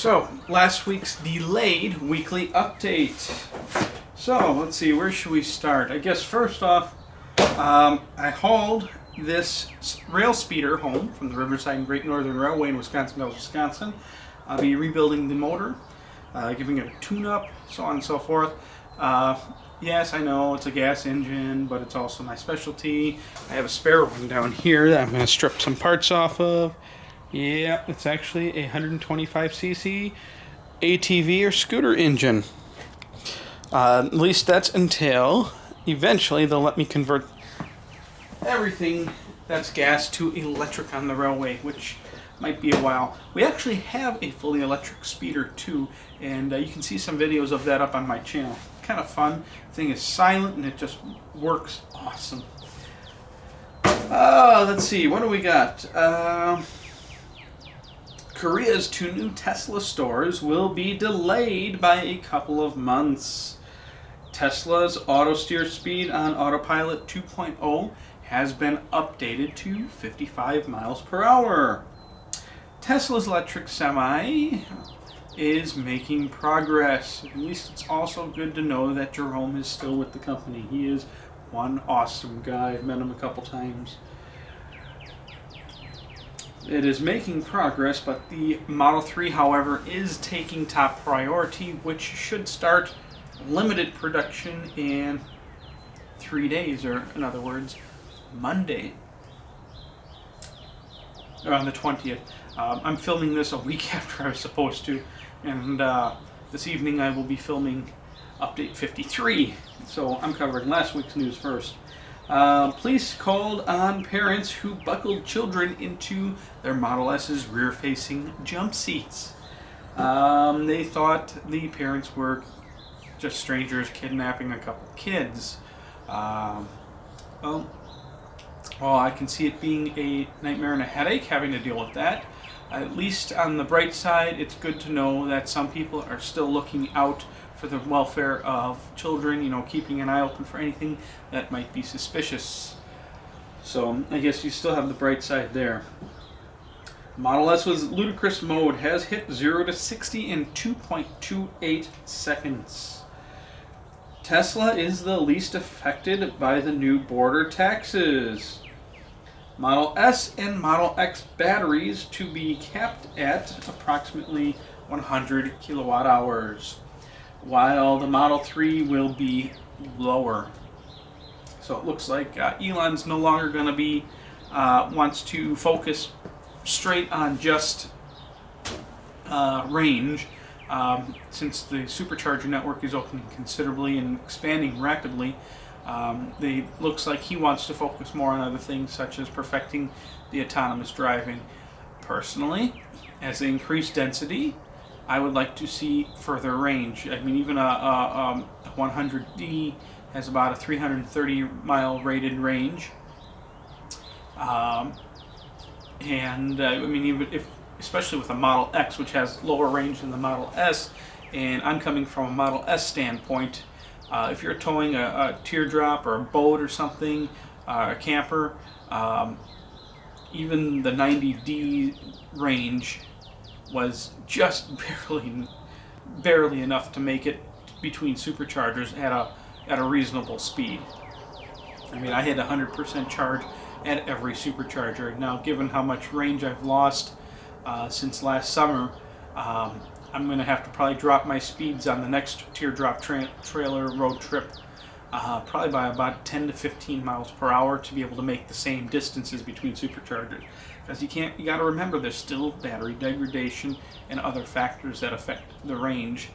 So, last week's delayed weekly update. So, let's see, where should we start? I guess first off, I hauled this rail speeder home from the Riverside and Great Northern Railway in Wisconsin, Mills, Wisconsin. I'll be rebuilding the motor, giving it a tune-up, so on and so forth. Yes, I know it's a gas engine, but it's also my specialty. I have a spare one down here that I'm going to strip some parts off of. Yeah, it's actually a 125cc ATV or scooter engine. At least that's until eventually they'll let me convert everything that's gas to electric on the railway, which might be a while. We actually have a fully electric speeder too, and you can see some videos of that up on my channel. Kind of fun. The thing is silent and it just works awesome. Let's see, what do we got? Korea's 2 new Tesla stores will be delayed by a couple of months. Tesla's auto steer speed on Autopilot 2.0 has been updated to 55 miles per hour. Tesla's electric semi is making progress. At least it's also good to know that Jerome is still with the company. He is one awesome guy. I've met him a couple times. It is making progress, but the Model 3, however, is taking top priority, which should start limited production in 3 days, or in other words, Monday, or on the 20th. I'm filming this a week after I was supposed to, and this evening I will be filming Update 53, so I'm covering last week's news first. Police called on parents who buckled children into their Model S's rear-facing jump seats. They thought the parents were just strangers kidnapping a couple kids. Well, I can see it being a nightmare and a headache having to deal with that. At least on the bright side, it's good to know that some people are still looking out for the welfare of children, you know, keeping an eye open for anything that might be suspicious. So I guess you still have the bright side there. Model S with ludicrous mode has hit 0 to 60 in 2.28 seconds. Tesla is the least affected by the new border taxes. Model S and Model X batteries to be capped at approximately 100 kilowatt hours, while the Model 3 will be lower. So it looks like Elon's no longer going to be, wants to focus straight on just range, since the Supercharger network is opening considerably and expanding rapidly. Looks like he wants to focus more on other things, such as perfecting the autonomous driving. Personally, as they increase density, I would like to see further range. I mean, even a 100D has about a 330 mile rated range. I mean, even if, especially with a Model X, which has lower range than the Model S, and I'm coming from a Model S standpoint, if you're towing a teardrop or a boat or something, a camper, even the 90D range was just barely enough to make it between superchargers at a reasonable speed. I mean, I had 100% charge at every supercharger. Now, given how much range I've lost since last summer, I'm going to have to probably drop my speeds on the next teardrop trailer road trip probably by about 10 to 15 miles per hour to be able to make the same distances between superchargers. Because you got to remember, there's still battery degradation and other factors that affect the range.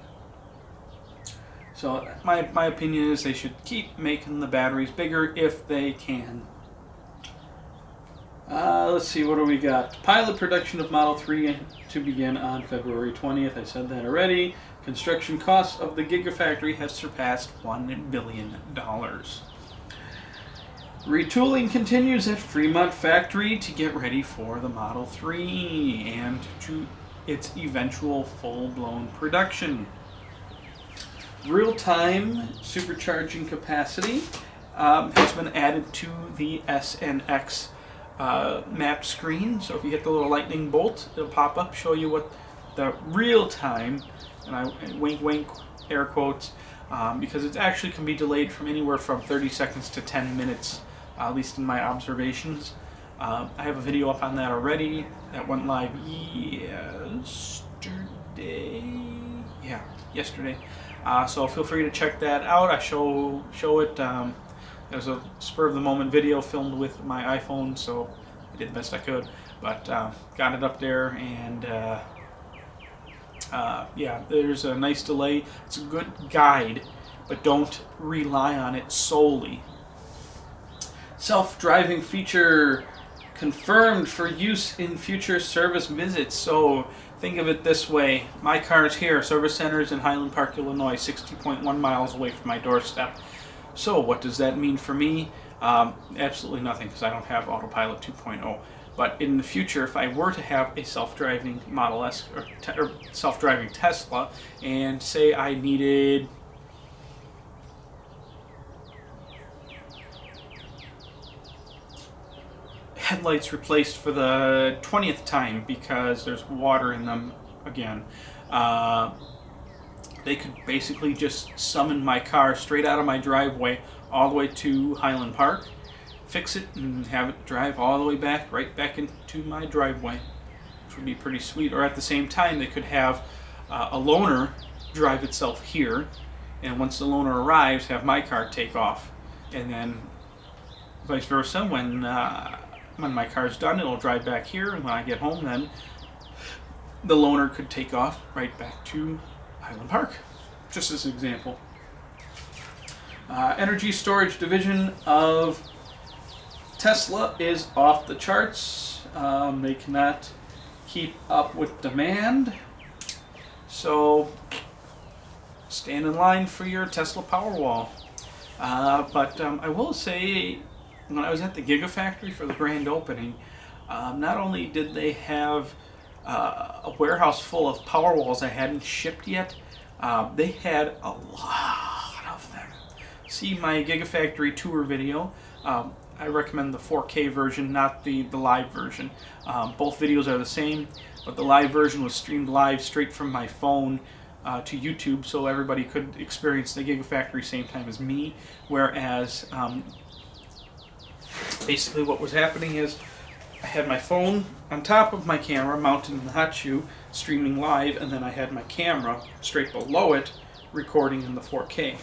So my opinion is they should keep making the batteries bigger if they can. Let's see, what do we got? Pilot production of Model 3 to begin on February 20th. I said that already. Construction costs of the Gigafactory have surpassed $1 billion. Retooling continues at Fremont factory to get ready for the Model 3 and to its eventual full-blown production. Real-time supercharging capacity has been added to the S and X map screen. So if you hit the little lightning bolt, it'll pop up, show you what the real time, and I wink wink air quotes, because it actually can be delayed from anywhere from 30 seconds to 10 minutes, at least in my observations. I have a video up on that already that went live yesterday. Yeah, yesterday. So feel free to check that out. I show it. It was a spur of the moment video filmed with my iPhone, so I did the best I could. But got it up there, and yeah, there's a nice delay. It's a good guide, but don't rely on it solely. Self-driving feature confirmed for use in future service visits. So think of it this way. My car's here. Service center is in Highland Park, Illinois, 60.1 miles away from my doorstep. So what does that mean for me? Absolutely nothing, because I don't have Autopilot 2.0. But in the future, if I were to have a self-driving Model S or self-driving Tesla, and say I needed headlights replaced for the 20th time because there's water in them again, they could basically just summon my car straight out of my driveway all the way to Highland Park, fix it, and have it drive all the way back, right back into my driveway, which would be pretty sweet. Or at the same time, they could have a loaner drive itself here, and once the loaner arrives, have my car take off, and then vice versa. When my car's done, it'll drive back here, and when I get home, then the loaner could take off right back to Highland Park, just as an example. Energy storage division of Tesla is off the charts. They cannot keep up with demand, so stand in line for your Tesla Powerwall. But I will say, when I was at the Gigafactory for the grand opening, not only did they have a warehouse full of Powerwalls I hadn't shipped yet, they had a lot of them. See my Gigafactory tour video. I recommend the 4K version, not the live version. Both videos are the same, but the live version was streamed live straight from my phone to YouTube, so everybody could experience the Gigafactory same time as me. Whereas basically what was happening is I had my phone on top of my camera mounted in the hot shoe streaming live, and then I had my camera straight below it recording in the 4K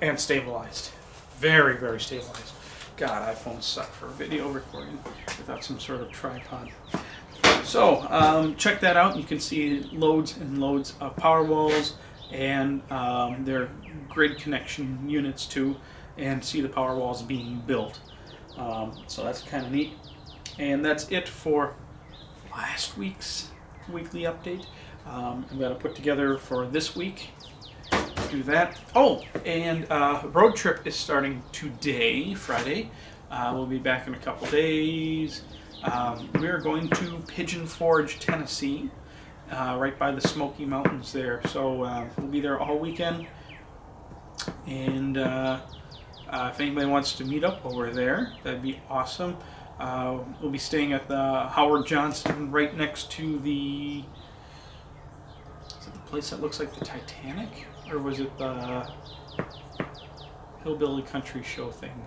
and stabilized. Very, very stabilized. God, iPhones suck for video recording without some sort of tripod. So check that out. You can see loads and loads of Powerwalls and their grid connection units too, and see the Powerwalls being built. So that's kind of neat. And that's it for last week's weekly update. I'm going to put together for this week. Do that. Oh, and road trip is starting today, Friday. We'll be back in a couple days. We're going to Pigeon Forge, Tennessee, right by the Smoky Mountains there. So we'll be there all weekend. And if anybody wants to meet up over there, that'd be awesome. We'll be staying at the Howard Johnson right next to the... Is it the place that looks like the Titanic? Or was it the Hillbilly Country Show thing?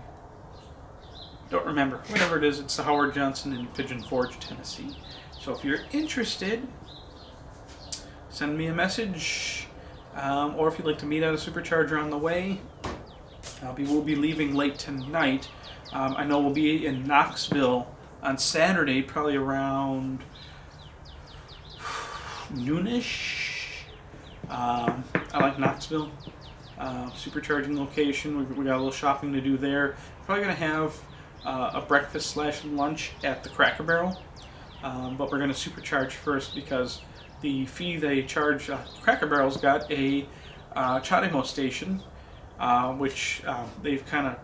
Don't remember. Whatever it is, it's the Howard Johnson in Pigeon Forge, Tennessee. So if you're interested, send me a message. Or if you'd like to meet at a Supercharger on the way, we'll be leaving late tonight. I know we'll be in Knoxville on Saturday, probably around noonish. I like Knoxville. Supercharging location. We got a little shopping to do there. Probably going to have a breakfast / lunch at the Cracker Barrel. But we're going to supercharge first because the fee they charge, Cracker Barrel's got a CHAdeMO station, which they've kind of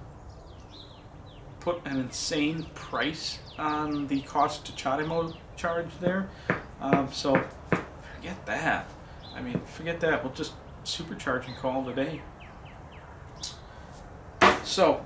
put an insane price on the cost to CHAdeMO charge there. So forget that. I mean, forget that. We'll just supercharge and call it a day. So